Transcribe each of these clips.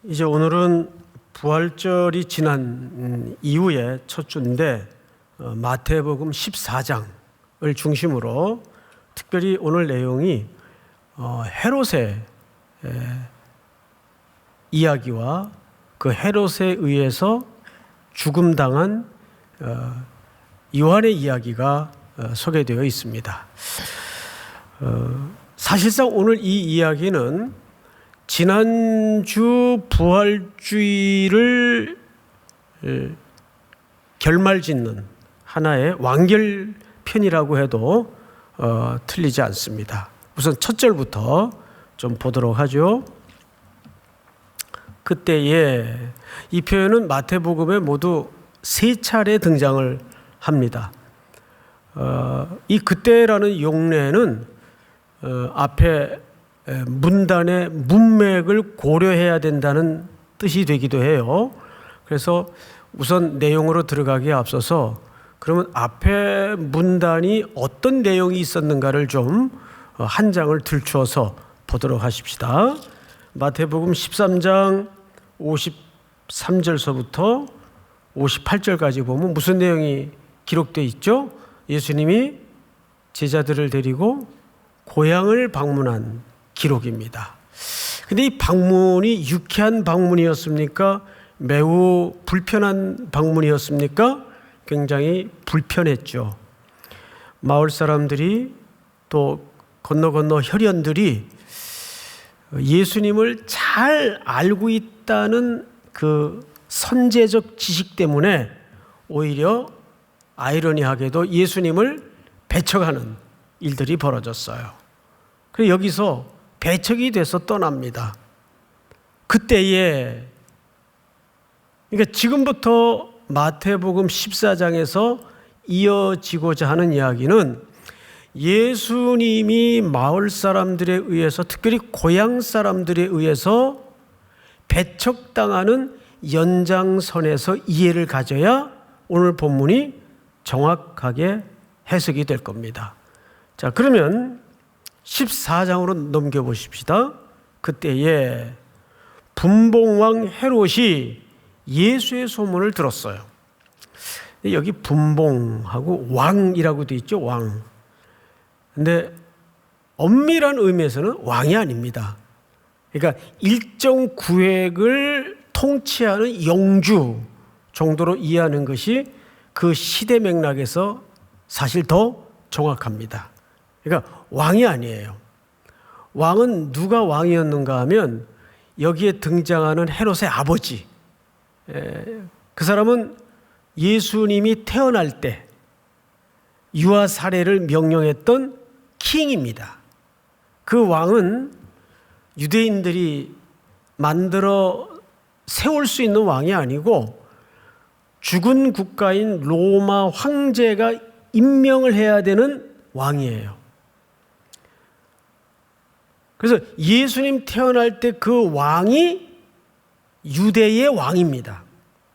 이제 오늘은 부활절이 지난 이후에 첫 주인데 마태복음 14장을 중심으로 특별히 오늘 내용이 헤롯의 이야기와 그 헤롯에 의해서 죽음당한 요한의 이야기가 소개되어 있습니다. 사실상 오늘 이 이야기는 지난주 부활주의를 결말짓는 하나의 완결편이라고 해도 틀리지 않습니다. 우선 첫 절부터 좀 보도록 하죠. 그때에 이 표현은 마태복음에 모두 3차례 등장을 합니다. 이 그때라는 용례는 앞에 문단의 문맥을 고려해야 된다는 뜻이 되기도 해요. 그래서 우선 내용으로 들어가기에 앞서서 그러면 앞에 문단이 어떤 내용이 있었는가를 좀 한 장을 들추어서 보도록 하십시다. 마태복음 13장 53절서부터 58절까지 보면 무슨 내용이 기록되어 있죠? 예수님이 제자들을 데리고 고향을 방문한 기록입니다. 근데 이 방문이 유쾌한 방문이었습니까? 매우 불편한 방문이었습니까? 굉장히 불편했죠. 마을 사람들이 또 건너 혈연들이 예수님을 잘 알고 있다는 그 선제적 지식 때문에 오히려 아이러니하게도 예수님을 배척하는 일들이 벌어졌어요. 그래서 여기서 배척이 돼서 떠납니다. 그때에 그러니까 지금부터 마태복음 14장에서 이어지고자 하는 이야기는 예수님이 마을 사람들에 의해서 특별히 고향 사람들에 의해서 배척당하는 연장선에서 이해를 가져야 오늘 본문이 정확하게 해석이 될 겁니다. 자, 그러면 14장으로 넘겨보십시다. 그때에 분봉왕 헤롯이 예수의 소문을 들었어요. 여기 분봉하고 왕이라고 되어 있죠. 왕. 근데 엄밀한 의미에서는 왕이 아닙니다. 그러니까 일정 구획을 통치하는 영주 정도로 이해하는 것이 그 시대 맥락에서 사실 더 정확합니다. 그러니까 왕이 아니에요. 왕은 누가 왕이었는가 하면 여기에 등장하는 헤롯의 아버지, 그 사람은 예수님이 태어날 때 유아 살해를 명령했던 킹입니다. 그 왕은 유대인들이 만들어 세울 수 있는 왕이 아니고 죽은 국가인 로마 황제가 임명을 해야 되는 왕이에요. 그래서 예수님 태어날 때 그 왕이 유대의 왕입니다.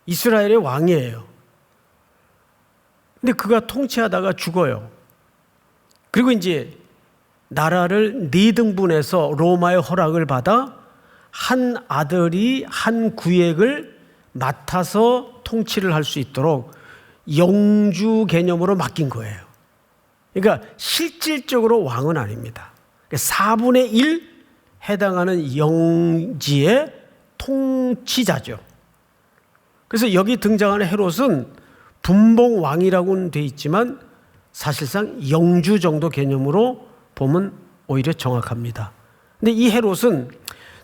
이스라엘의 왕이에요. 근데 그가 통치하다가 죽어요. 그리고 이제 나라를 4등분해서 로마의 허락을 받아 한 아들이 한 구역을 맡아서 통치를 할 수 있도록 영주 개념으로 맡긴 거예요. 그러니까 실질적으로 왕은 아닙니다. 4분의 1 해당하는 영지의 통치자죠. 그래서 여기 등장하는 헤롯은 분봉왕이라고는 되어 있지만 사실상 영주 정도 개념으로 보면 오히려 정확합니다. 근데 이 헤롯은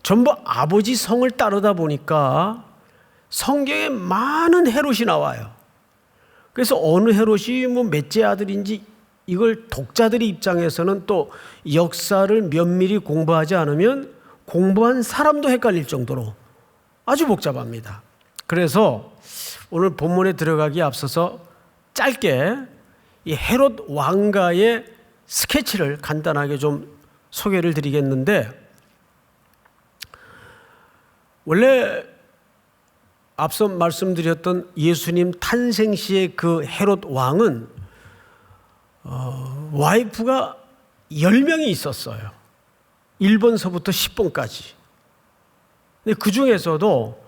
전부 아버지 성을 따르다 보니까 성경에 많은 헤롯이 나와요. 그래서 어느 헤롯이 몇째 아들인지 이걸 독자들의 입장에서는 또 역사를 면밀히 공부하지 않으면 공부한 사람도 헷갈릴 정도로 아주 복잡합니다. 그래서 오늘 본문에 들어가기에 앞서서 짧게 이 헤롯 왕가의 스케치를 간단하게 좀 소개를 드리겠는데, 원래 앞서 말씀드렸던 예수님 탄생 시의 그 헤롯 왕은 와이프가 10명이 있었어요. 1번서부터 10번까지. 근데 그 중에서도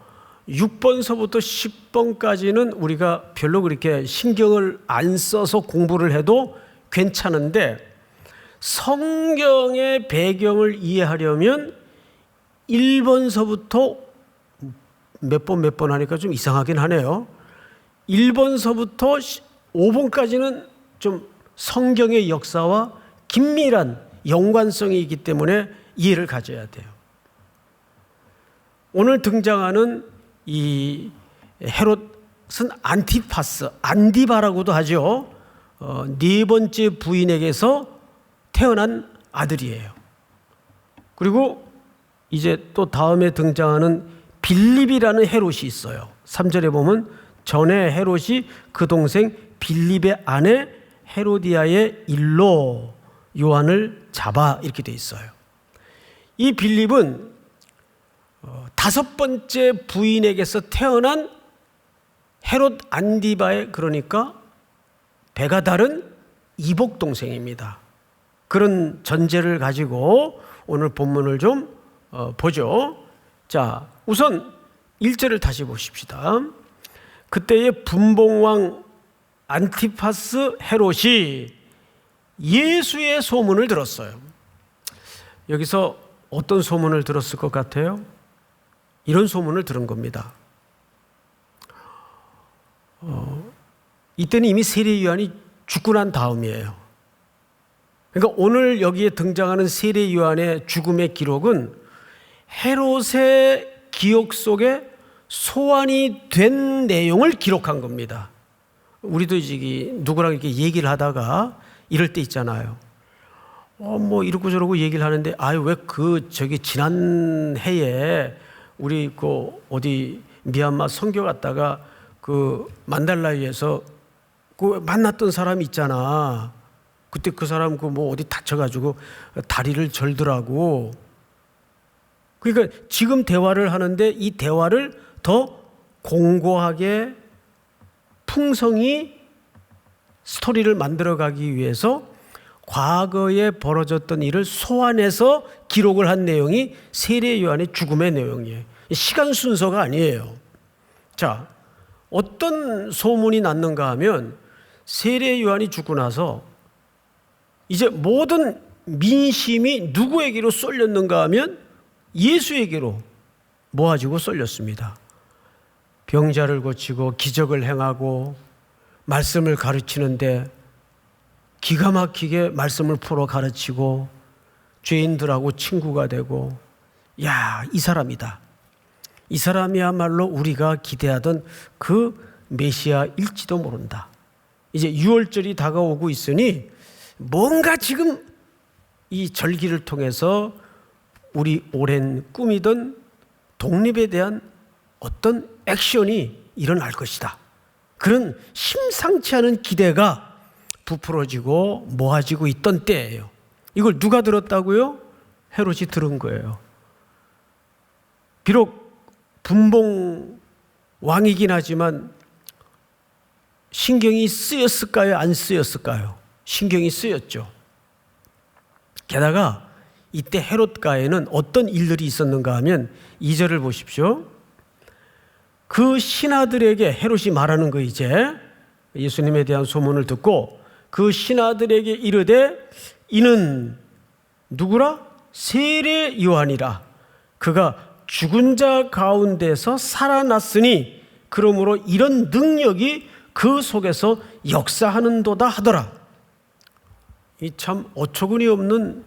6번서부터 10번까지는 우리가 별로 그렇게 신경을 안 써서 공부를 해도 괜찮은데, 성경의 배경을 이해하려면 1번서부터 몇 번 하니까 좀 이상하긴 하네요. 1번서부터 5번까지는 좀 성경의 역사와 긴밀한 연관성이 있기 때문에 이해를 가져야 돼요. 오늘 등장하는 이 헤롯은 안티파스, 안디바라고도 하죠. 네 번째 부인에게서 태어난 아들이에요. 그리고 이제 또 다음에 등장하는 빌립이라는 헤롯이 있어요. 3절에 보면 전에 헤롯이 그 동생 빌립의 아내 헤로디아의 일로 요한을 잡아, 이렇게 돼 있어요. 이 빌립은 5번째 부인에게서 태어난 헤롯 안디바의, 그러니까 배가 다른 이복 동생입니다. 그런 전제를 가지고 오늘 본문을 좀 보죠. 자, 우선 1절을 다시 보십시다. 그때의 분봉왕 안티파스 헤롯이 예수의 소문을 들었어요. 여기서 어떤 소문을 들었을 것 같아요? 이런 소문을 들은 겁니다. 이때는 이미 세례 요한이 죽고 난 다음이에요. 그러니까 오늘 여기에 등장하는 세례 요한의 죽음의 기록은 헤롯의 기억 속에 소환이 된 내용을 기록한 겁니다. 우리도 이제 누구랑 이렇게 얘기를 하다가 이럴 때 있잖아요. 뭐 이러고 저러고 얘기를 하는데, 왜 저기 지난 해에 우리 어디 미얀마 선교 갔다가 그 만달라위에서 그 만났던 사람이 있잖아. 그때 그 사람 뭐 어디 다쳐가지고 다리를 절더라고. 그러니까 지금 대화를 하는데 이 대화를 더 공고하게 풍성히 스토리를 만들어가기 위해서 과거에 벌어졌던 일을 소환해서 기록을 한 내용이 세례 요한의 죽음의 내용이에요. 시간 순서가 아니에요. 자, 어떤 소문이 났는가 하면 세례 요한이 죽고 나서 이제 모든 민심이 누구에게로 쏠렸는가 하면 예수에게로 모아지고 쏠렸습니다. 병자를 고치고 기적을 행하고 말씀을 가르치는데 기가 막히게 말씀을 풀어 가르치고 죄인들하고 친구가 되고, 이 사람이다. 이 사람이야말로 우리가 기대하던 그 메시아일지도 모른다. 이제 6월절이 다가오고 있으니 뭔가 지금 이 절기를 통해서 우리 오랜 꿈이던 독립에 대한 어떤 액션이 일어날 것이다. 그런 심상치 않은 기대가 부풀어지고 모아지고 있던 때예요. 이걸 누가 들었다고요? 헤롯이 들은 거예요. 비록 분봉 왕이긴 하지만 신경이 쓰였을까요? 안 쓰였을까요? 신경이 쓰였죠. 게다가 이때 헤롯가에는 어떤 일들이 있었는가 하면 2절을 보십시오. 그 신하들에게, 헤롯이 말하는 거, 이제 예수님에 대한 소문을 듣고 그 신하들에게 이르되 이는 누구라? 세례 요한이라. 그가 죽은 자 가운데서 살아났으니 그러므로 이런 능력이 그 속에서 역사하는도다 하더라. 이 참 어처구니 없는,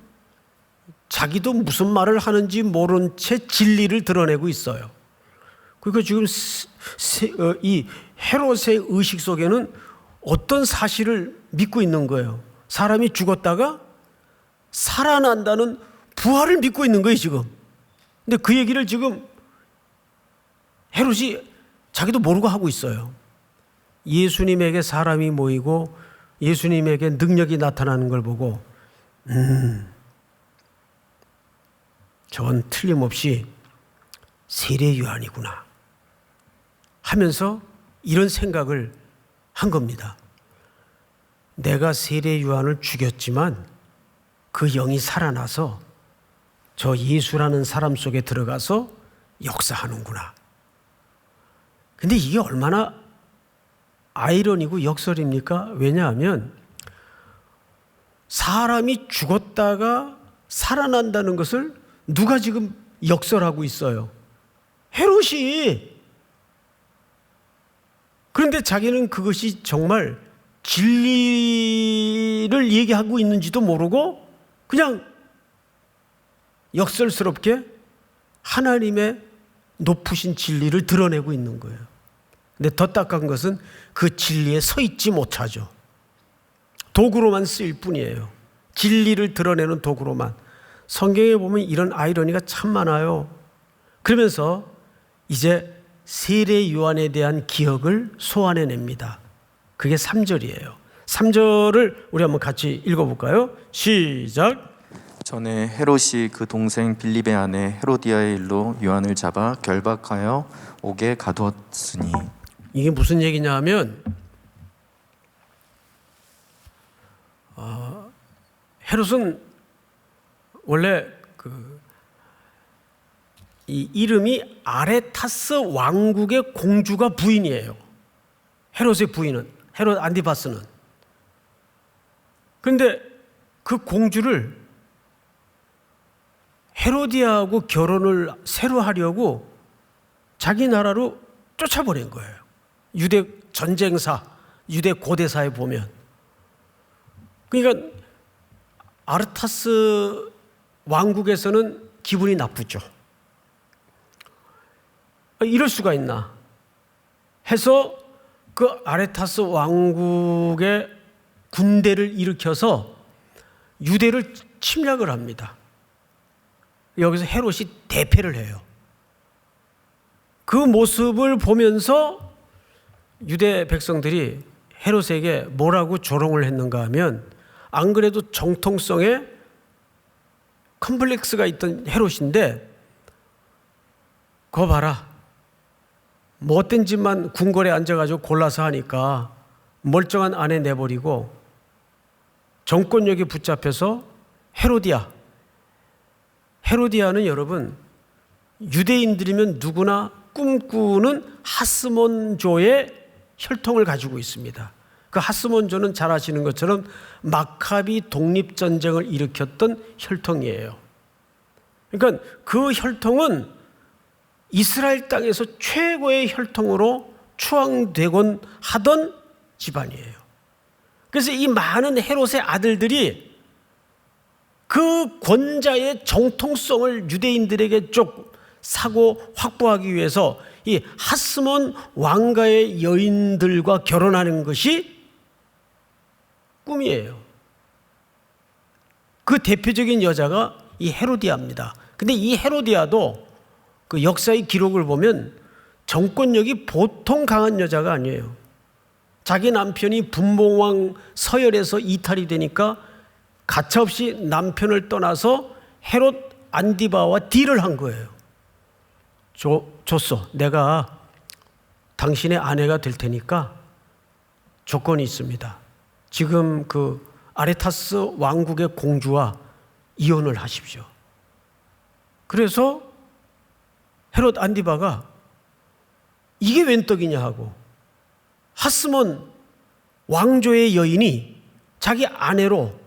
자기도 무슨 말을 하는지 모른 채 진리를 드러내고 있어요. 그러니까 지금 이 헤롯의 의식 속에는 어떤 사실을 믿고 있는 거예요. 사람이 죽었다가 살아난다는 부활을 믿고 있는 거예요, 지금. 근데 그 얘기를 지금 헤롯이 자기도 모르고 하고 있어요. 예수님에게 사람이 모이고 예수님에게 능력이 나타나는 걸 보고 저건 틀림없이 세례 요한이구나 하면서 이런 생각을 한 겁니다. 내가 세례 요한을 죽였지만 그 영이 살아나서 저 예수라는 사람 속에 들어가서 역사하는구나. 근데 이게 얼마나 아이러니고 역설입니까? 왜냐하면 사람이 죽었다가 살아난다는 것을 누가 지금 역설하고 있어요? 헤롯이. 그런데 자기는 그것이 정말 진리를 얘기하고 있는지도 모르고 그냥 역설스럽게 하나님의 높으신 진리를 드러내고 있는 거예요. 근데 더 딱한 것은 그 진리에 서 있지 못하죠. 도구로만 쓰일 뿐이에요. 진리를 드러내는 도구로만. 성경에 보면 이런 아이러니가 참 많아요. 그러면서 이제 세례 요한에 대한 기억을 소환해냅니다. 그게 3절이에요. 3절을 우리 한번 같이 읽어볼까요? 시작. 전에 헤롯이 그 동생 빌립의 아내 헤로디아의 일로 요한을 잡아 결박하여 옥에 가두었으니. 이게 무슨 얘기냐 하면 헤롯은 원래 이 이름이 아레타스 왕국의 공주가 부인이에요. 헤롯의 부인은, 헤롯 안티파스는. 그런데 그 공주를 헤로디아하고 결혼을 새로 하려고 자기 나라로 쫓아버린 거예요. 유대 전쟁사, 유대 고대사에 보면. 그러니까 아르타스 왕국에서는 기분이 나쁘죠. 이럴 수가 있나 해서 그 아레타스 왕국의 군대를 일으켜서 유대를 침략을 합니다. 여기서 헤롯이 대패를 해요. 그 모습을 보면서 유대 백성들이 헤롯에게 뭐라고 조롱을 했는가 하면, 안 그래도 정통성에 컴플렉스가 있던 헤롯인데 그거 봐라, 못된 짓만 궁궐에 앉아가지고 골라서 하니까 멀쩡한 아내 내버리고 정권력에 붙잡혀서 헤로디아는 여러분 유대인들이면 누구나 꿈꾸는 하스몬조의 혈통을 가지고 있습니다. 그 하스몬조는 잘 아시는 것처럼 마카비 독립전쟁을 일으켰던 혈통이에요. 그러니까 그 혈통은 이스라엘 땅에서 최고의 혈통으로 추앙되곤 하던 집안이에요. 그래서 이 많은 헤롯의 아들들이 그 권자의 정통성을 유대인들에게 쭉 사고 확보하기 위해서 이 하스몬 왕가의 여인들과 결혼하는 것이 꿈이에요. 그 대표적인 여자가 이 헤로디아입니다. 근데 이 헤로디아도 그 역사의 기록을 보면 정권력이 보통 강한 여자가 아니에요. 자기 남편이 분봉왕 서열에서 이탈이 되니까 가차없이 남편을 떠나서 헤롯 안디바와 딜을 한 거예요. 줬어. 내가 당신의 아내가 될 테니까 조건이 있습니다. 지금 그 아레타스 왕국의 공주와 이혼을 하십시오. 그래서 헤롯 안디바가 이게 웬 떡이냐 하고, 하스몬 왕조의 여인이 자기 아내로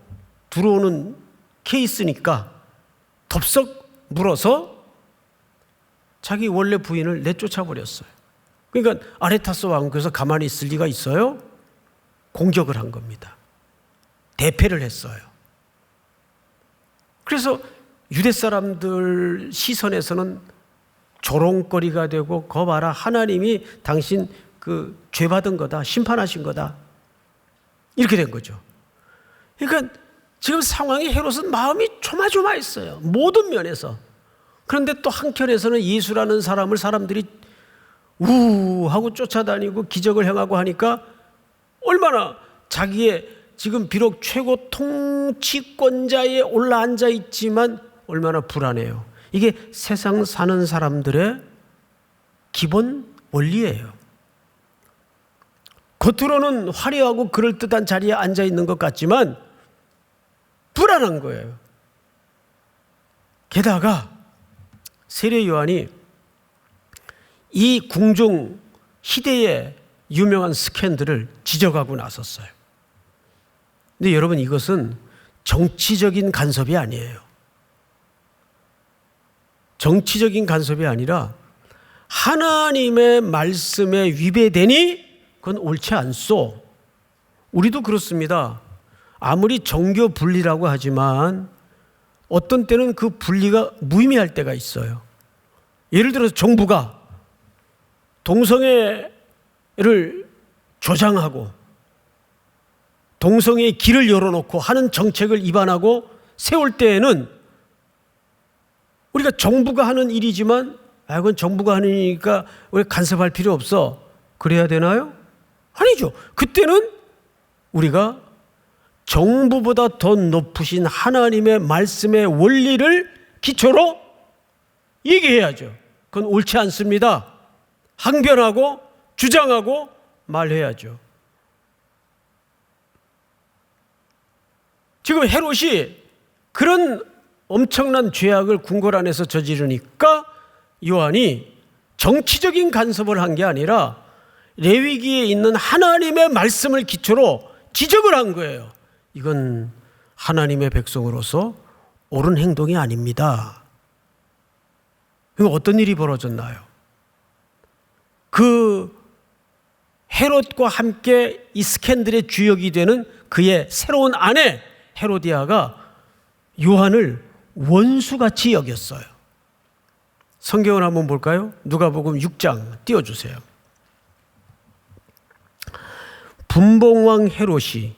들어오는 케이스니까 덥석 물어서 자기 원래 부인을 내쫓아 버렸어요. 그러니까 아레타스 왕국에서 가만히 있을 리가 있어요? 공격을 한 겁니다. 대패를 했어요. 그래서 유대 사람들 시선에서는 조롱거리가 되고, 거 봐라, 하나님이 당신 그 죄받은 거다, 심판하신 거다, 이렇게 된 거죠. 그러니까 지금 상황이 헤롯은 마음이 조마조마했어요. 모든 면에서. 그런데 또 한켠에서는 예수라는 사람을 사람들이 하고 쫓아다니고 기적을 행하고 하니까 얼마나 자기의 지금 비록 최고 통치권자에 올라앉아 있지만 얼마나 불안해요. 이게 세상 사는 사람들의 기본 원리예요. 겉으로는 화려하고 그럴듯한 자리에 앉아 있는 것 같지만 불안한 거예요. 게다가 세례 요한이 이 궁중 희대의 유명한 스캔들을 지적하고 나섰어요. 근데 여러분, 이것은 정치적인 간섭이 아니에요. 정치적인 간섭이 아니라 하나님의 말씀에 위배되니 그건 옳지 않소. 우리도 그렇습니다. 아무리 정교 분리라고 하지만 어떤 때는 그 분리가 무의미할 때가 있어요. 예를 들어서 정부가 동성애를 조장하고 동성애의 길을 열어놓고 하는 정책을 입안하고 세울 때에는 우리가 정부가 하는 일이지만 그건 정부가 하는 일이니까 우리 간섭할 필요 없어. 그래야 되나요? 아니죠. 그때는 우리가 정부보다 더 높으신 하나님의 말씀의 원리를 기초로 얘기해야죠. 그건 옳지 않습니다. 항변하고 주장하고 말해야죠. 지금 헤롯이 그런 엄청난 죄악을 궁궐 안에서 저지르니까 요한이 정치적인 간섭을 한 게 아니라 레위기에 있는 하나님의 말씀을 기초로 지적을 한 거예요. 이건 하나님의 백성으로서 옳은 행동이 아닙니다. 그럼 어떤 일이 벌어졌나요? 그 헤롯과 함께 이 스캔들의 주역이 되는 그의 새로운 아내 헤로디아가 요한을 원수같이 여겼어요. 성경을 한번 볼까요? 누가복음 6장 띄워주세요. 분봉왕 헤롯이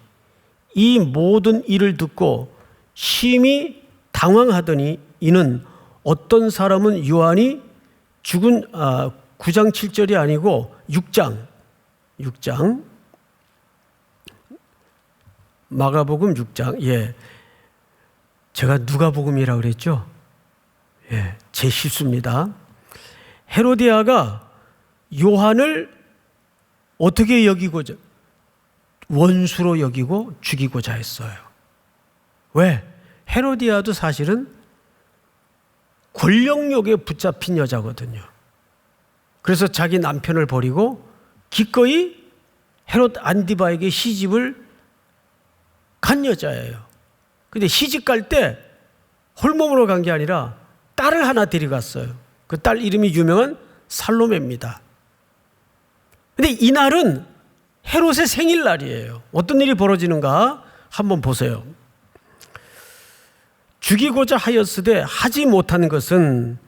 이 모든 일을 듣고 심히 당황하더니 이는 어떤 사람은 요한이 죽은 9장 7절이 아니고 6장 마가복음 6장 제가 누가복음이라고 그랬죠? 제 실수입니다. 헤로디아가 요한을 어떻게 여기고자 원수로 여기고 죽이고자 했어요. 왜? 헤로디아도 사실은 권력욕에 붙잡힌 여자거든요. 그래서 자기 남편을 버리고 기꺼이 헤롯 안디바에게 시집을 간 여자예요. 근데 시집 갈 때 홀몸으로 간 게 아니라 딸을 하나 데려갔어요. 그 딸 이름이 유명한 살로메입니다. 근데 이날은 헤롯의 생일날이에요. 어떤 일이 벌어지는가 한번 보세요. 죽이고자 하였으되 하지 못한 것은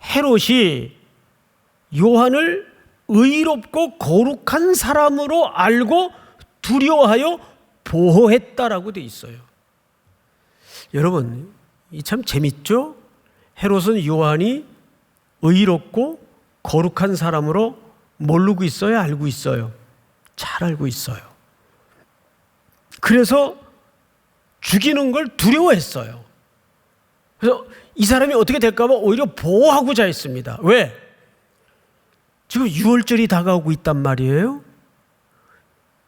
헤롯이 요한을 의롭고 거룩한 사람으로 알고 두려워하여 보호했다라고 돼 있어요. 여러분, 이 참 재밌죠? 헤롯은 요한이 의롭고 거룩한 사람으로 모르고 있어요? 알고 있어요? 잘 알고 있어요. 그래서 죽이는 걸 두려워했어요. 그래서 이 사람이 어떻게 될까 봐 오히려 보호하고자 했습니다. 왜? 지금 6월절이 다가오고 있단 말이에요.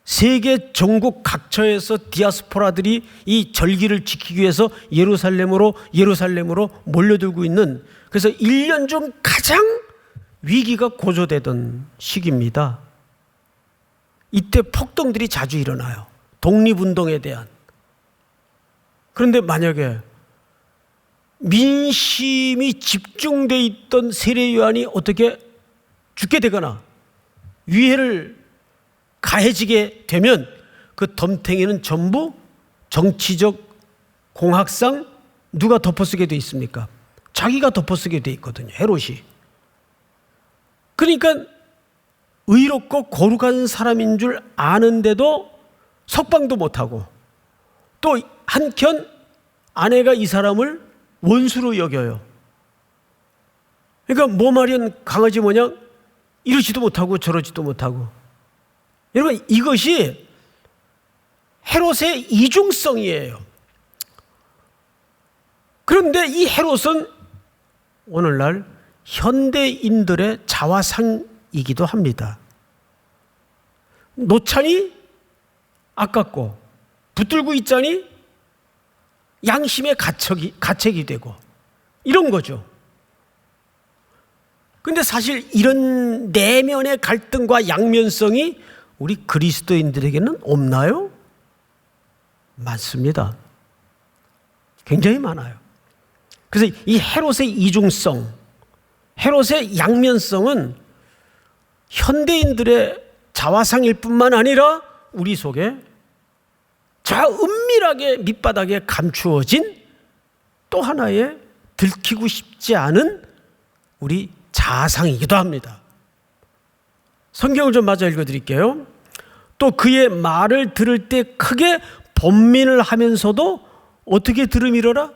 세계 전국 각처에서 디아스포라들이 이 절기를 지키기 위해서 예루살렘으로 몰려들고 있는, 그래서 1년 중 가장 위기가 고조되던 시기입니다. 이때 폭동들이 자주 일어나요. 독립운동에 대한. 그런데 만약에 민심이 집중돼 있던 세례 요한이 어떻게 죽게 되거나 위해를 가해지게 되면 그 덤탱이는 전부 정치적 공학상 누가 덮어쓰게 돼 있습니까? 자기가 덮어쓰게 돼 있거든요. 헤롯이. 그러니까 의롭고 거룩한 사람인 줄 아는데도 석방도 못하고, 또 한켠 아내가 이 사람을 원수로 여겨요. 그러니까 뭐마련 강아지 모양 이러지도 못하고 저러지도 못하고. 여러분, 이것이 헤롯의 이중성이에요. 그런데 이 헤롯은 오늘날 현대인들의 자화상이기도 합니다. 노차니 아깝고 붙들고 있자니 양심의 가책이 되고 이런 거죠. 근데 사실 이런 내면의 갈등과 양면성이 우리 그리스도인들에게는 없나요? 많습니다. 굉장히 많아요. 그래서 이 헤롯의 이중성, 헤롯의 양면성은 현대인들의 자화상일 뿐만 아니라 우리 속에 저 은밀하게 밑바닥에 감추어진 또 하나의 들키고 싶지 않은 우리 자아상이기도 합니다. 성경을 좀 마저 읽어드릴게요. 또 그의 말을 들을 때 크게 번민을 하면서도 어떻게 들음이러라?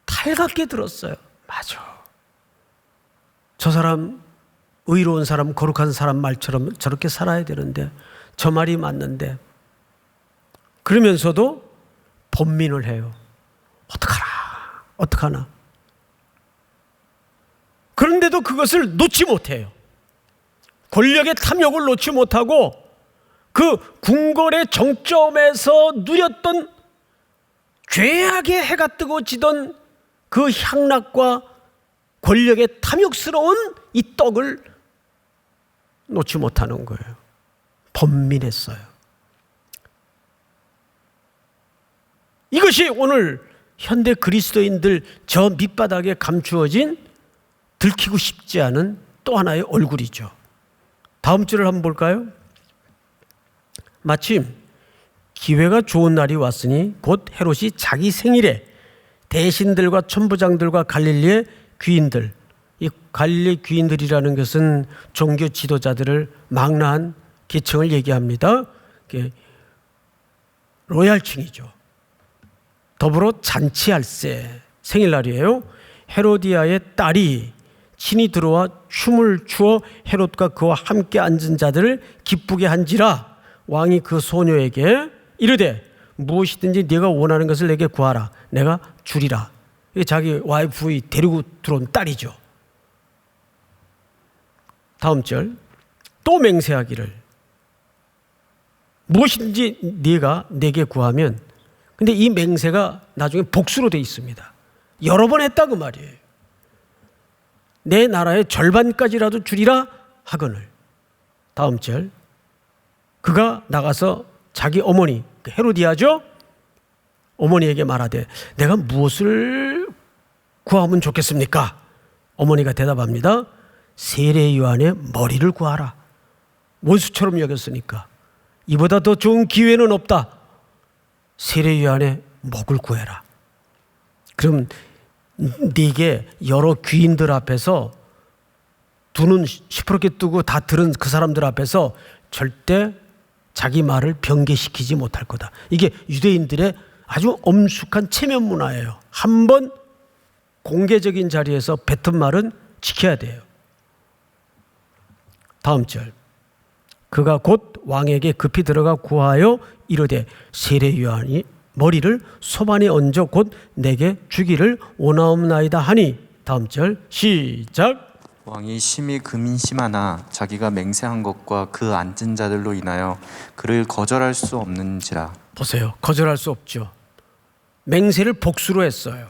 탈갑게 들었어요. 맞아. 저 사람 의로운 사람, 거룩한 사람 말처럼 저렇게 살아야 되는데 저 말이 맞는데, 그러면서도 번민을 해요. 어떡하나. 그런데도 그것을 놓지 못해요. 권력의 탐욕을 놓지 못하고 그 궁궐의 정점에서 누렸던 죄악의 해가 뜨고 지던 그 향락과 권력의 탐욕스러운 이 떡을 놓지 못하는 거예요. 번민했어요. 이것이 오늘 현대 그리스도인들 저 밑바닥에 감추어진 들키고 싶지 않은 또 하나의 얼굴이죠. 다음 줄을 한번 볼까요? 마침 기회가 좋은 날이 왔으니 곧 헤롯이 자기 생일에 대신들과 천부장들과 갈릴리의 귀인들, 이 갈릴리 귀인들이라는 것은 종교 지도자들을 망라한 계층을 얘기합니다. 로얄층이죠. 더불어 잔치할세, 생일날이에요. 헤로디아의 딸이 친히 들어와 춤을 추어 헤롯과 그와 함께 앉은 자들을 기쁘게 한지라 왕이 그 소녀에게 이르되 무엇이든지 네가 원하는 것을 내게 구하라. 내가 주리라. 이게 자기 와이프의 데리고 들어온 딸이죠. 다음 절. 또 맹세하기를 무엇이든지 네가 내게 구하면, 근데 이 맹세가 나중에 복수로 되어 있습니다. 여러 번 했다 그 말이에요. 내 나라의 절반까지라도 주리라 하거늘. 다음 절. 그가 나가서 자기 어머니 헤로디아죠, 어머니에게 말하되 내가 무엇을 구하면 좋겠습니까? 어머니가 대답합니다. 세례 요한의 머리를 구하라. 원수처럼 여겼으니까 이보다 더 좋은 기회는 없다. 세례 요한의 목을 구해라. 그럼 네게 여러 귀인들 앞에서 두 눈 시퍼렇게 뜨고 다 들은 그 사람들 앞에서 절대 자기 말을 변개시키지 못할 거다. 이게 유대인들의 아주 엄숙한 체면 문화예요. 한번 공개적인 자리에서 뱉은 말은 지켜야 돼요. 다음 절. 그가 곧 왕에게 급히 들어가 구하여 이르되 세례 요한이 머리를 소반에 얹어 곧 내게 주기를 원하옵나이다 하니. 다음 절 시작. 왕이 심히 근심하나 자기가 맹세한 것과 그 앉은 자들로 인하여 그를 거절할 수 없는지라. 보세요. 거절할 수 없죠. 맹세를 복수로 했어요.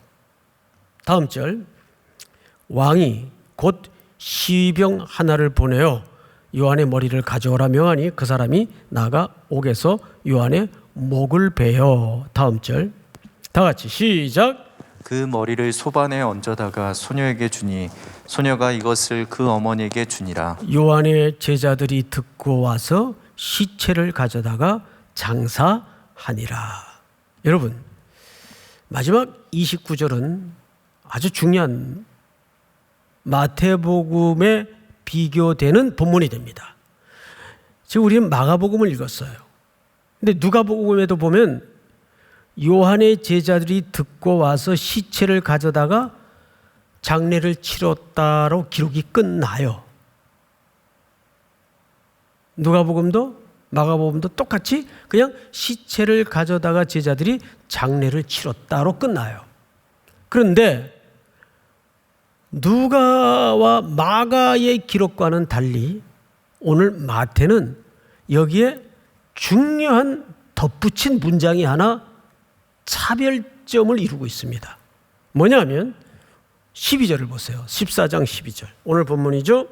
다음 절. 왕이 곧 시병 하나를 보내어 요한의 머리를 가져오라 명하니 그 사람이 나가 옥에서 요한의 목을 베어. 다음 절. 다 같이 시작. 그 머리를 소반에 얹어다가 소녀에게 주니 소녀가 이것을 그 어머니에게 주니라. 요한의 제자들이 듣고 와서 시체를 가져다가 장사하니라. 여러분, 마지막 29절은 아주 중요한 마태복음에 비교되는 본문이 됩니다. 지금 우리는 마가복음을 읽었어요. 근데 누가복음에도 보면 요한의 제자들이 듣고 와서 시체를 가져다가 장례를 치렀다로 기록이 끝나요. 누가복음도 마가복음도 똑같이 그냥 시체를 가져다가 제자들이 장례를 치렀다로 끝나요. 그런데 누가와 마가의 기록과는 달리 오늘 마태는 여기에 중요한 덧붙인 문장이 하나 차별점을 이루고 있습니다. 뭐냐면 12절을 보세요. 14장 12절. 오늘 본문이죠.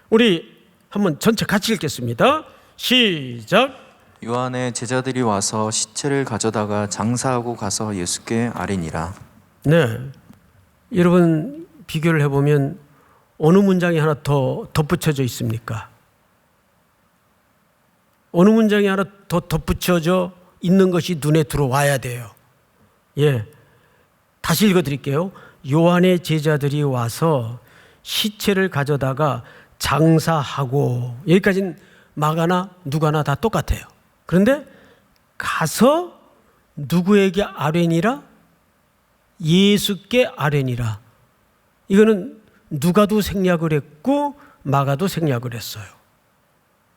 우리 한번 전체 같이 읽겠습니다. 시작. 요한의 제자들이 와서 시체를 가져다가 장사하고 가서 예수께 아뢰니라. 네. 여러분 비교를 해보면 어느 문장이 하나 더 덧붙여져 있습니까? 어느 문장이 하나 더 덧붙여져 있는 것이 눈에 들어와야 돼요. 예. 다시 읽어드릴게요. 요한의 제자들이 와서 시체를 가져다가 장사하고, 여기까지는 마가나 누가나 다 똑같아요. 그런데 가서 누구에게 아뢰니라? 예수께 아뢰니라. 이거는 누가도 생략을 했고 마가도 생략을 했어요.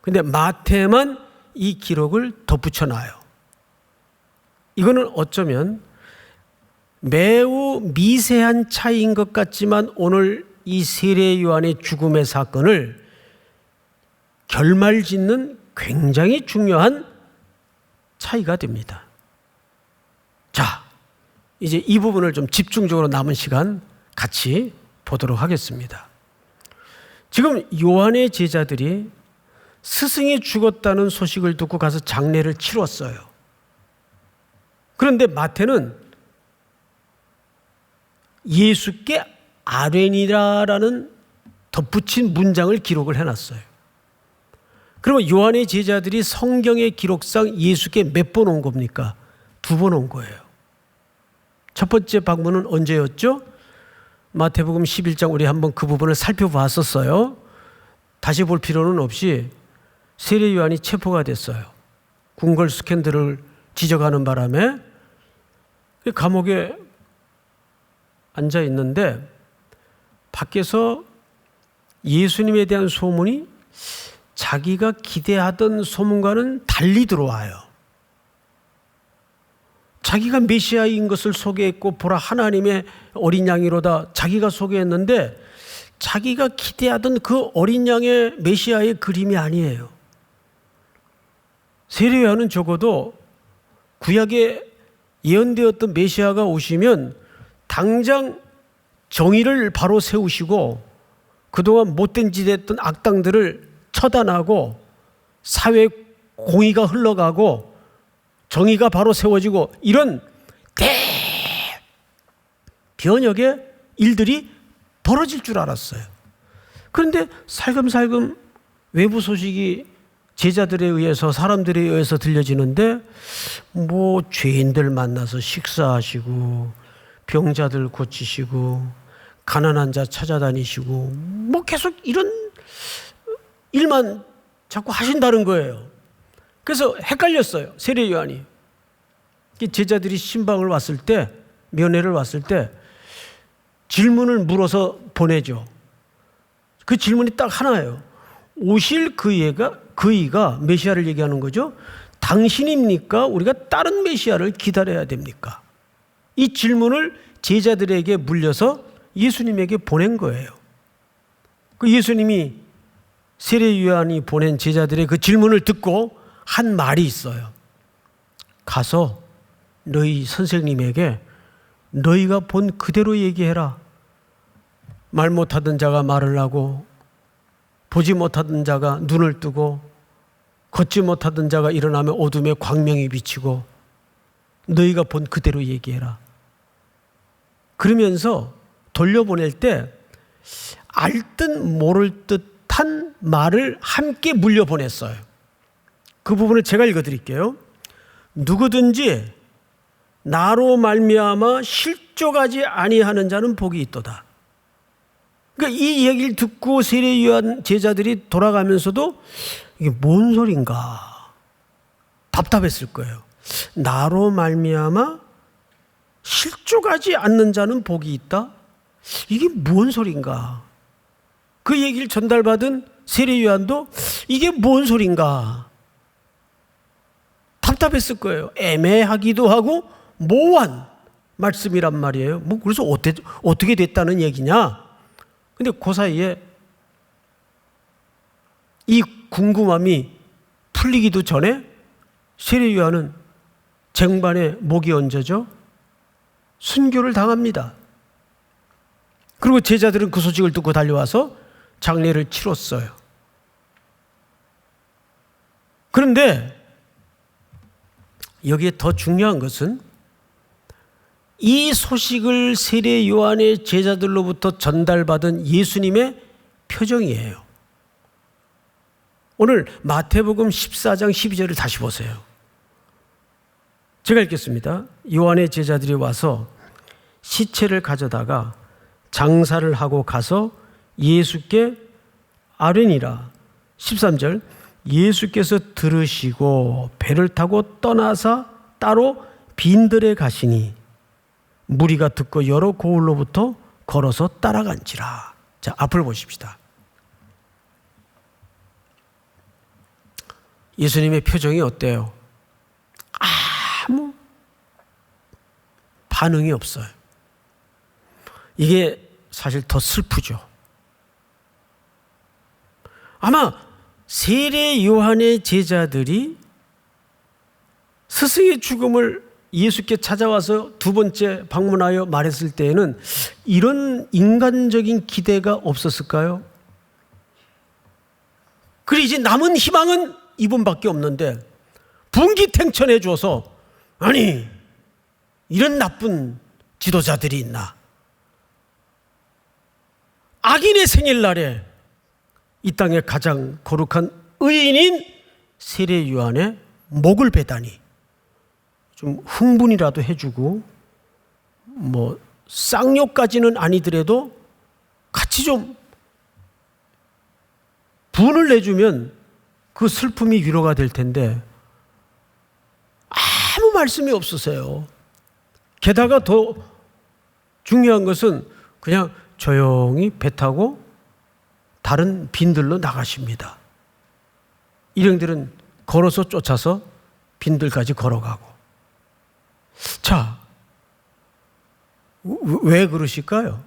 근데 마태만 이 기록을 덧붙여 놔요. 이거는 어쩌면 매우 미세한 차이인 것 같지만 오늘 이 세례 요한의 죽음의 사건을 결말짓는 굉장히 중요한 차이가 됩니다. 자, 이제 이 부분을 좀 집중적으로 남은 시간 같이 보도록 하겠습니다. 지금 요한의 제자들이 스승이 죽었다는 소식을 듣고 가서 장례를 치렀어요. 그런데 마태는 예수께 아뢰니라라는 덧붙인 문장을 기록을 해놨어요. 그러면 요한의 제자들이 성경의 기록상 예수께 몇 번 온 겁니까? 2번 온 거예요. 첫 번째 방문은 언제였죠? 마태복음 11장 우리 한번 그 부분을 살펴봤었어요. 다시 볼 필요는 없이 세례 요한이 체포가 됐어요. 궁궐 스캔들을 지적하는 바람에 감옥에 앉아 있는데 밖에서 예수님에 대한 소문이 자기가 기대하던 소문과는 달리 들어와요. 자기가 메시아인 것을 소개했고 보라 하나님의 어린 양이로다 자기가 소개했는데 자기가 기대하던 그 어린 양의 메시아의 그림이 아니에요. 세례 요한은 적어도 구약에 예언되었던 메시아가 오시면 당장 정의를 바로 세우시고 그동안 못된 짓 했던 악당들을 처단하고 사회 공의가 흘러가고 정의가 바로 세워지고 이런 대변혁의 일들이 벌어질 줄 알았어요. 그런데 살금살금 외부 소식이 제자들에 의해서 사람들에 의해서 들려지는데 뭐 죄인들 만나서 식사하시고 병자들 고치시고 가난한 자 찾아다니시고 뭐 계속 이런 일만 자꾸 하신다는 거예요. 그래서 헷갈렸어요. 세례 요한이. 제자들이 신방을 왔을 때 면회를 왔을 때 질문을 물어서 보내죠. 그 질문이 딱 하나예요. 오실 그이가 메시아를 얘기하는 거죠. 당신입니까? 우리가 다른 메시아를 기다려야 됩니까? 이 질문을 제자들에게 물려서 예수님에게 보낸 거예요. 그 예수님이 세례 요한이 보낸 제자들의 그 질문을 듣고 한 말이 있어요. 가서 너희 선생님에게 너희가 본 그대로 얘기해라. 말 못하던 자가 말을 하고 보지 못하던 자가 눈을 뜨고 걷지 못하던 자가 일어나면 어둠에 광명이 비치고 너희가 본 그대로 얘기해라. 그러면서 돌려보낼 때 알 듯 모를 듯한 말을 함께 물려보냈어요. 그 부분을 제가 읽어드릴게요. 누구든지 나로 말미암아 실족하지 아니하는 자는 복이 있도다. 그러니까 이 얘기를 듣고 세례 요한 제자들이 돌아가면서도 이게 뭔 소린가 답답했을 거예요. 나로 말미암아 실족하지 않는 자는 복이 있다? 이게 뭔 소린가? 그 얘기를 전달받은 세례 요한도 이게 뭔 소린가? 답답했을 거예요. 애매하기도 하고 모호한 말씀이란 말이에요. 뭐 그래서 어떻게 됐다는 얘기냐? 근데 그 사이에 이 궁금함이 풀리기도 전에 세례 요한은 쟁반에 목이 얹어져 순교를 당합니다. 그리고 제자들은 그 소식을 듣고 달려와서 장례를 치렀어요. 그런데 여기에 더 중요한 것은 이 소식을 세례 요한의 제자들로부터 전달받은 예수님의 표정이에요. 오늘 마태복음 14장 12절을 다시 보세요. 제가 읽겠습니다. 요한의 제자들이 와서 시체를 가져다가 장사를 하고 가서 예수께 아뢰니라. 13절 예수께서 들으시고 배를 타고 떠나사 따로 빈들에 가시니 무리가 듣고 여러 고을로부터 걸어서 따라간지라. 자, 앞을 보십시다. 예수님의 표정이 어때요? 아무 반응이 없어요. 이게 사실 더 슬프죠. 아마 세례 요한의 제자들이 스승의 죽음을 예수께 찾아와서 두 번째 방문하여 말했을 때에는 이런 인간적인 기대가 없었을까요? 그리고 이제 남은 희망은 이분밖에 없는데 분기탱천해 줘서 아니 이런 나쁜 지도자들이 있나? 악인의 생일날에 이 땅의 가장 거룩한 의인인 세례 요한의 목을 베다니 좀 흥분이라도 해주고 뭐 쌍욕까지는 아니더라도 같이 좀 분을 내주면 그 슬픔이 위로가 될 텐데 아무 말씀이 없으세요. 게다가 더 중요한 것은 그냥 조용히 배 타고 다른 빈들로 나가십니다. 일행들은 걸어서 쫓아서 빈들까지 걸어가고. 자, 왜 그러실까요?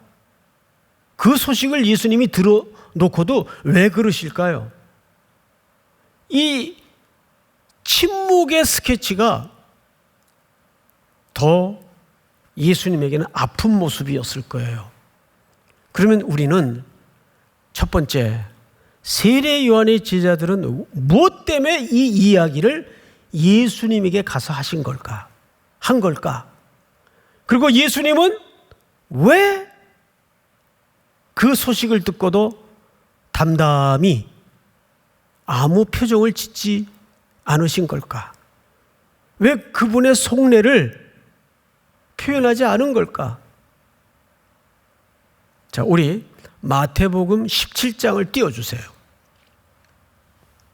그 소식을 예수님이 들어놓고도 왜 그러실까요? 이 침묵의 스케치가 더 예수님에게는 아픈 모습이었을 거예요. 그러면 우리는 첫 번째, 세례 요한의 제자들은 무엇 때문에 이 이야기를 예수님에게 가서 하신 걸까? 한 걸까? 그리고 예수님은 왜 그 소식을 듣고도 담담히 아무 표정을 짓지 않으신 걸까? 왜 그분의 속내를 표현하지 않은 걸까? 자, 우리 마태복음 17장을 띄워주세요.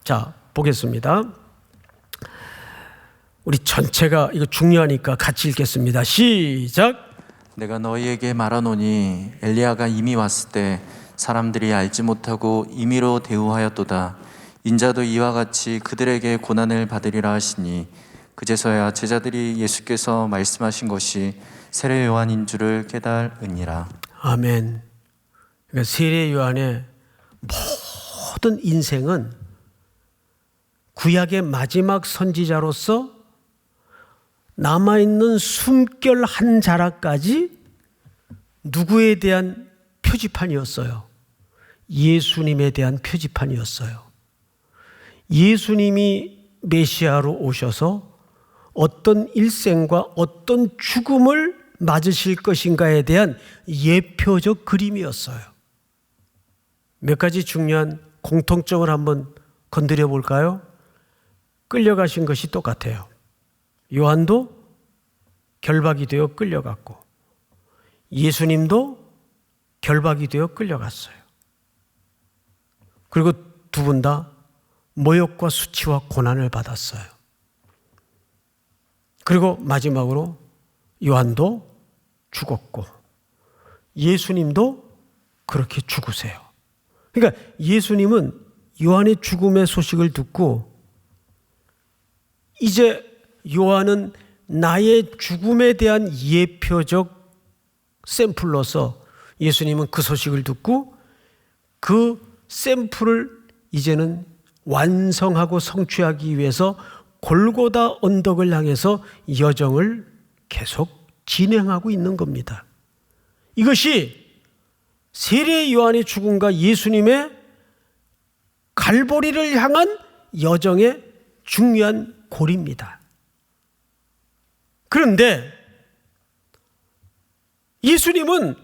자, 보겠습니다. 우리 전체가 이거 중요하니까 같이 읽겠습니다. 시작. 내가 너희에게 말하노니 엘리야가 이미 왔을 때 사람들이 알지 못하고 임의로 대우하였도다. 인자도 이와 같이 그들에게 고난을 받으리라 하시니 그제서야 제자들이 예수께서 말씀하신 것이 세례 요한인 줄을 깨달으니라. 아멘. 그러니까 세례 요한의 모든 인생은 구약의 마지막 선지자로서 남아있는 숨결 한 자락까지 누구에 대한 표지판이었어요? 예수님에 대한 표지판이었어요. 예수님이 메시아로 오셔서 어떤 일생과 어떤 죽음을 맞으실 것인가에 대한 예표적 그림이었어요. 몇 가지 중요한 공통점을 한번 건드려 볼까요? 끌려가신 것이 똑같아요. 요한도 결박이 되어 끌려갔고 예수님도 결박이 되어 끌려갔어요. 그리고 두 분 다 모욕과 수치와 고난을 받았어요. 그리고 마지막으로 요한도 죽었고 예수님도 그렇게 죽으세요. 그러니까 예수님은 요한의 죽음의 소식을 듣고 이제 요한은 나의 죽음에 대한 예표적 샘플로서 예수님은 그 소식을 듣고 그 샘플을 이제는 완성하고 성취하기 위해서 골고다 언덕을 향해서 여정을 계속 진행하고 있는 겁니다. 이것이 세례 요한의 죽음과 예수님의 갈보리를 향한 여정의 중요한 고리입니다. 그런데 예수님은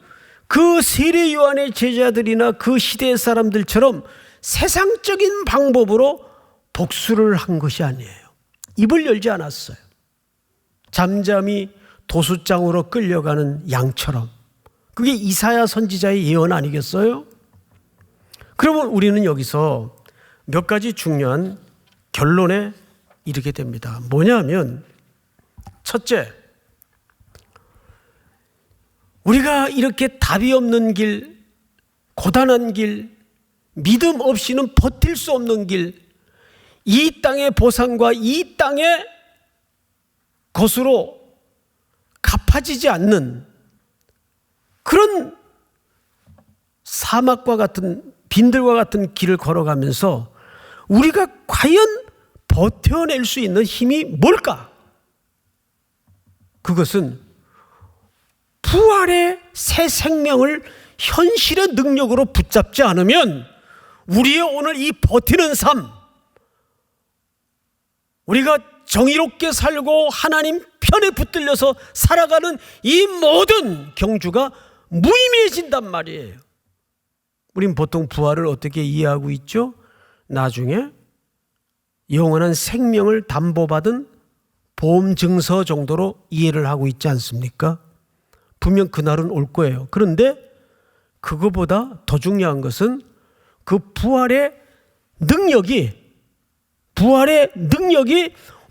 그 세례 요한의 제자들이나 그 시대의 사람들처럼 세상적인 방법으로 복수를 한 것이 아니에요. 입을 열지 않았어요. 잠잠히 도수장으로 끌려가는 양처럼. 그게 이사야 선지자의 예언 아니겠어요? 그러면 우리는 여기서 몇 가지 중요한 결론에 이르게 됩니다. 뭐냐면 첫째, 우리가 이렇게 답이 없는 길, 고단한 길, 믿음 없이는 버틸 수 없는 길, 이 땅의 보상과 이 땅의 것으로 갚아지지 않는 그런 사막과 같은 빈들과 같은 길을 걸어가면서 우리가 과연 버텨낼 수 있는 힘이 뭘까? 그것은 부활의 새 생명을 현실의 능력으로 붙잡지 않으면 우리의 오늘 이 버티는 삶, 우리가 정의롭게 살고 하나님 편에 붙들려서 살아가는 이 모든 경주가 무의미해진단 말이에요. 우린 보통 부활을 어떻게 이해하고 있죠? 나중에 영원한 생명을 담보받은 보험증서 정도로 이해를 하고 있지 않습니까? 분명 그날은 올 거예요. 그런데 그거보다 더 중요한 것은 그 부활의 능력이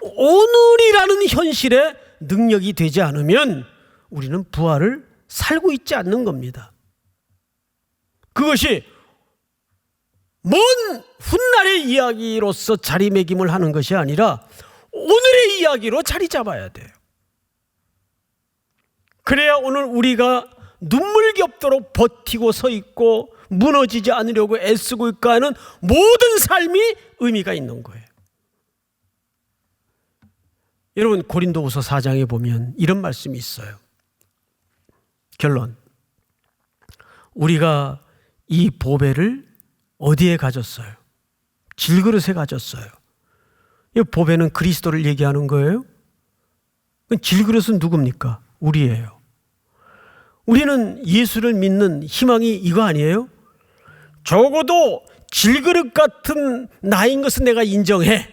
오늘이라는 현실의 능력이 되지 않으면 우리는 부활을 살고 있지 않는 겁니다. 그것이 먼 훗날의 이야기로서 자리매김을 하는 것이 아니라 오늘의 이야기로 자리 잡아야 돼요. 그래야 오늘 우리가 눈물겹도록 버티고 서 있고 무너지지 않으려고 애쓰고 있고 하는 모든 삶이 의미가 있는 거예요. 여러분, 고린도후서 4장에 보면 이런 말씀이 있어요. 결론, 우리가 이 보배를 어디에 가졌어요? 질그릇에 가졌어요. 이 보배는 그리스도를 얘기하는 거예요. 질그릇은 누굽니까? 우리예요. 우리는 예수를 믿는 희망이 이거 아니에요? 적어도 질그릇 같은 나인 것은 내가 인정해.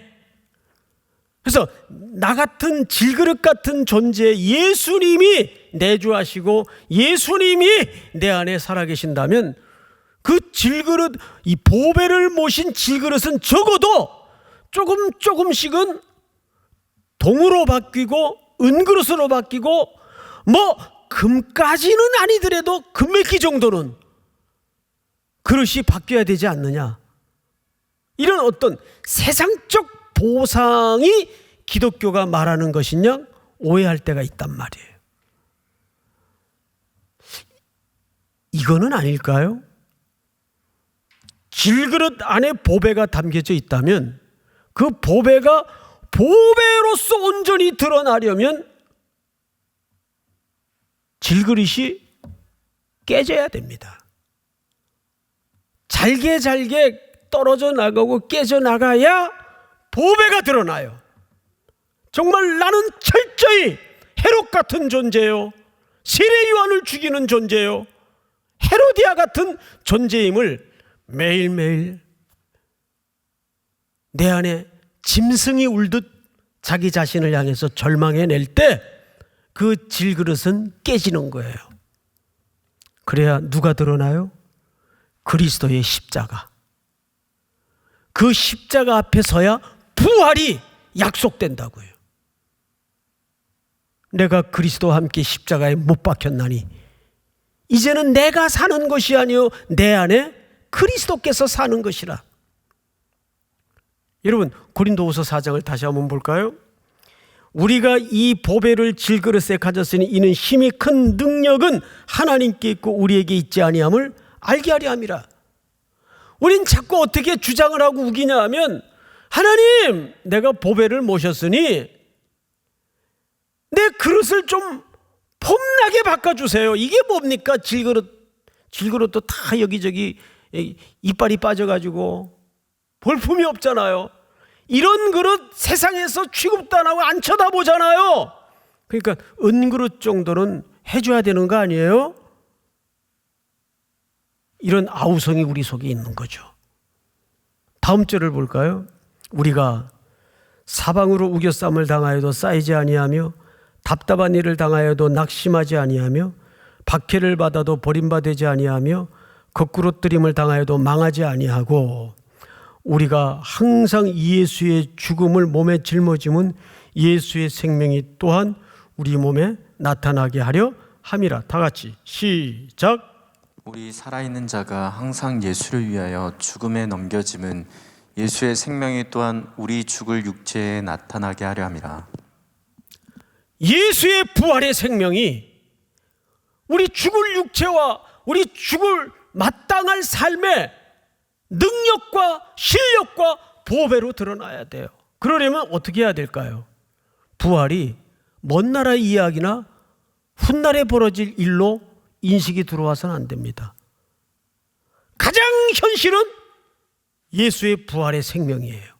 그래서 나 같은 질그릇 같은 존재 예수님이 내주하시고 예수님이 내 안에 살아계신다면 그 질그릇, 이 보배를 모신 질그릇은 적어도 조금씩은 동으로 바뀌고 은그릇으로 바뀌고 뭐 금까지는 아니더라도 금메기 정도는 그릇이 바뀌어야 되지 않느냐. 이런 어떤 세상적 보상이 기독교가 말하는 것이냐 오해할 때가 있단 말이에요. 이거는 아닐까요? 질그릇 안에 보배가 담겨져 있다면 그 보배가 보배로서 온전히 드러나려면 질그릇이 깨져야 됩니다. 잘게 떨어져 나가고 깨져 나가야 보배가 드러나요. 정말 나는 철저히 헤롯 같은 존재요, 세례 요한을 죽이는 존재요, 헤로디아 같은 존재임을 매일매일 내 안에 짐승이 울듯 자기 자신을 향해서 절망해낼 때 그 질그릇은 깨지는 거예요. 그래야 누가 드러나요? 그리스도의 십자가. 그 십자가 앞에 서야 부활이 약속된다고요. 내가 그리스도와 함께 십자가에 못 박혔나니 이제는 내가 사는 것이 아니요 내 안에 그리스도께서 사는 것이라. 여러분, 고린도후서 4장을 다시 한번 볼까요? 우리가 이 보배를 질그릇에 가졌으니 이는 힘이 큰 능력은 하나님께 있고 우리에게 있지 아니함을 알게 하려 함이라. 우린 자꾸 어떻게 주장을 하고 우기냐 하면, 하나님, 내가 보배를 모셨으니 내 그릇을 좀 폼나게 바꿔주세요. 이게 뭡니까? 질그릇 질그릇도 다 여기저기 이빨이 빠져가지고 볼품이 없잖아요. 이런 그릇 세상에서 취급도 안 하고 안 쳐다보잖아요. 그러니까 은그릇 정도는 해줘야 되는 거 아니에요? 이런 아우성이 우리 속에 있는 거죠. 다음 절을 볼까요? 우리가 사방으로 우겨쌈을 당하여도 쌓이지 아니하며 답답한 일을 당하여도 낙심하지 아니하며 박해를 받아도 버림받지 아니하며 거꾸로뜨림을 당하여도 망하지 아니하고 우리가 항상 예수의 죽음을 몸에 짊어짐은 예수의 생명이 또한 우리 몸에 나타나게 하려 함이라. 다 같이 시작. 우리 살아있는 자가 항상 예수를 위하여 죽음에 넘겨짐은 예수의 생명이 또한 우리 죽을 육체에 나타나게 하려 함이라. 예수의 부활의 생명이 우리 죽을 육체와 우리 죽을 마땅할 삶의 능력과 실력과 보배로 드러나야 돼요. 그러려면 어떻게 해야 될까요? 부활이 먼 나라의 이야기나 훗날에 벌어질 일로 인식이 들어와서는 안 됩니다. 가장 현실은 예수의 부활의 생명이에요.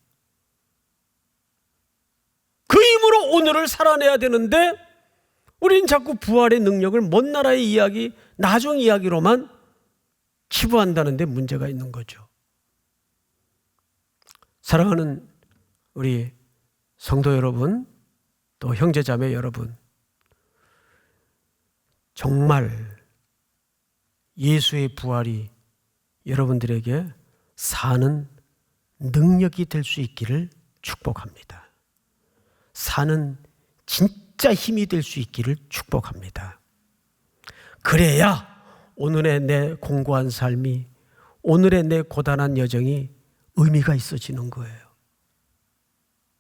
그 힘으로 오늘을 살아내야 되는데 우리는 자꾸 부활의 능력을 먼 나라의 이야기, 나중 이야기로만 치부한다는 데 문제가 있는 거죠. 사랑하는 우리 성도 여러분, 또 형제자매 여러분, 정말 예수의 부활이 여러분들에게 사는 능력이 될 수 있기를 축복합니다. 사는 진짜 힘이 될 수 있기를 축복합니다. 그래야 오늘의 내 공고한 삶이, 오늘의 내 고단한 여정이 의미가 있어지는 거예요.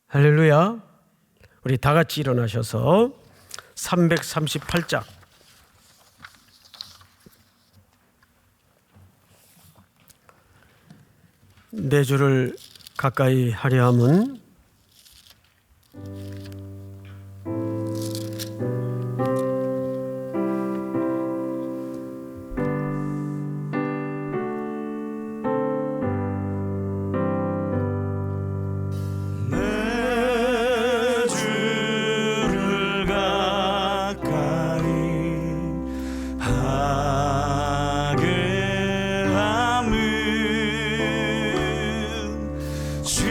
할렐루야. 우리 다 같이 일어나셔서 338장 네 줄을 가까이 하려 함은 주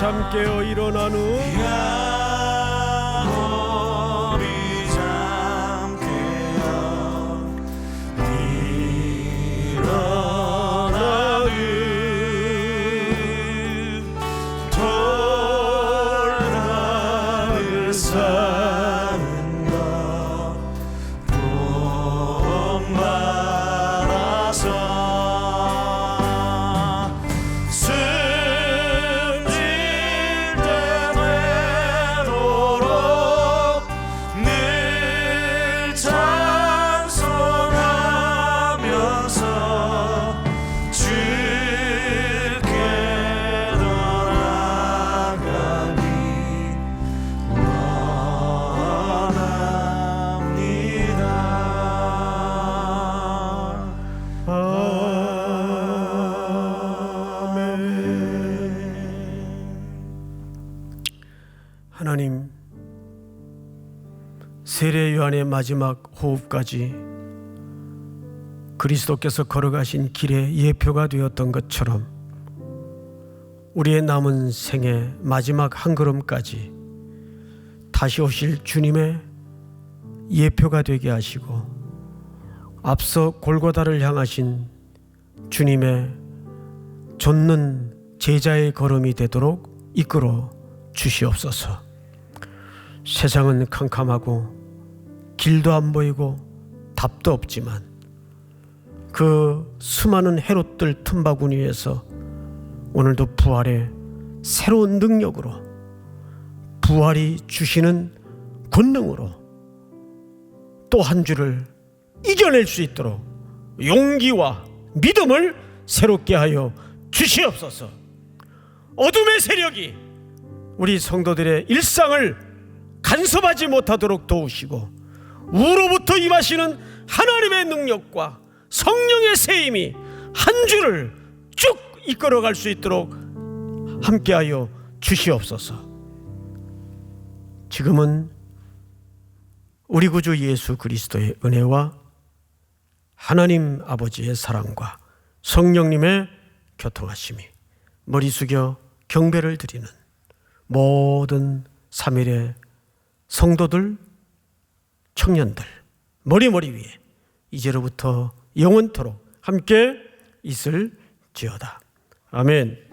잠 깨어 일어난 후 야곱이 잠 깨어 일어나니 돌담을 사는 것 복 말아서 숨질 때 되도록 늘 찬송하면서 주께 돌아가기 원합니다. 하나님, 세례 요한의 마지막 호흡까지 그리스도께서 걸어가신 길의 예표가 되었던 것처럼 우리의 남은 생의 마지막 한 걸음까지 다시 오실 주님의 예표가 되게 하시고 앞서 골고다를 향하신 주님의 좇는 제자의 걸음이 되도록 이끌어 주시옵소서. 세상은 캄캄하고 길도 안 보이고 답도 없지만 그 수많은 헤롯들 틈바구니에서 오늘도 부활의 새로운 능력으로 부활이 주시는 권능으로 또 한 주를 이겨낼 수 있도록 용기와 믿음을 새롭게 하여 주시옵소서. 어둠의 세력이 우리 성도들의 일상을 간섭하지 못하도록 도우시고 우로부터 임하시는 하나님의 능력과 성령의 세임이 한 주를 쭉 이끌어갈 수 있도록 함께하여 주시옵소서. 지금은 우리 구주 예수 그리스도의 은혜와 하나님 아버지의 사랑과 성령님의 교통하심이 머리 숙여 경배를 드리는 모든 3일의 성도들, 청년들 머리 위에 이제로부터 영원토록 함께 있을지어다. 아멘.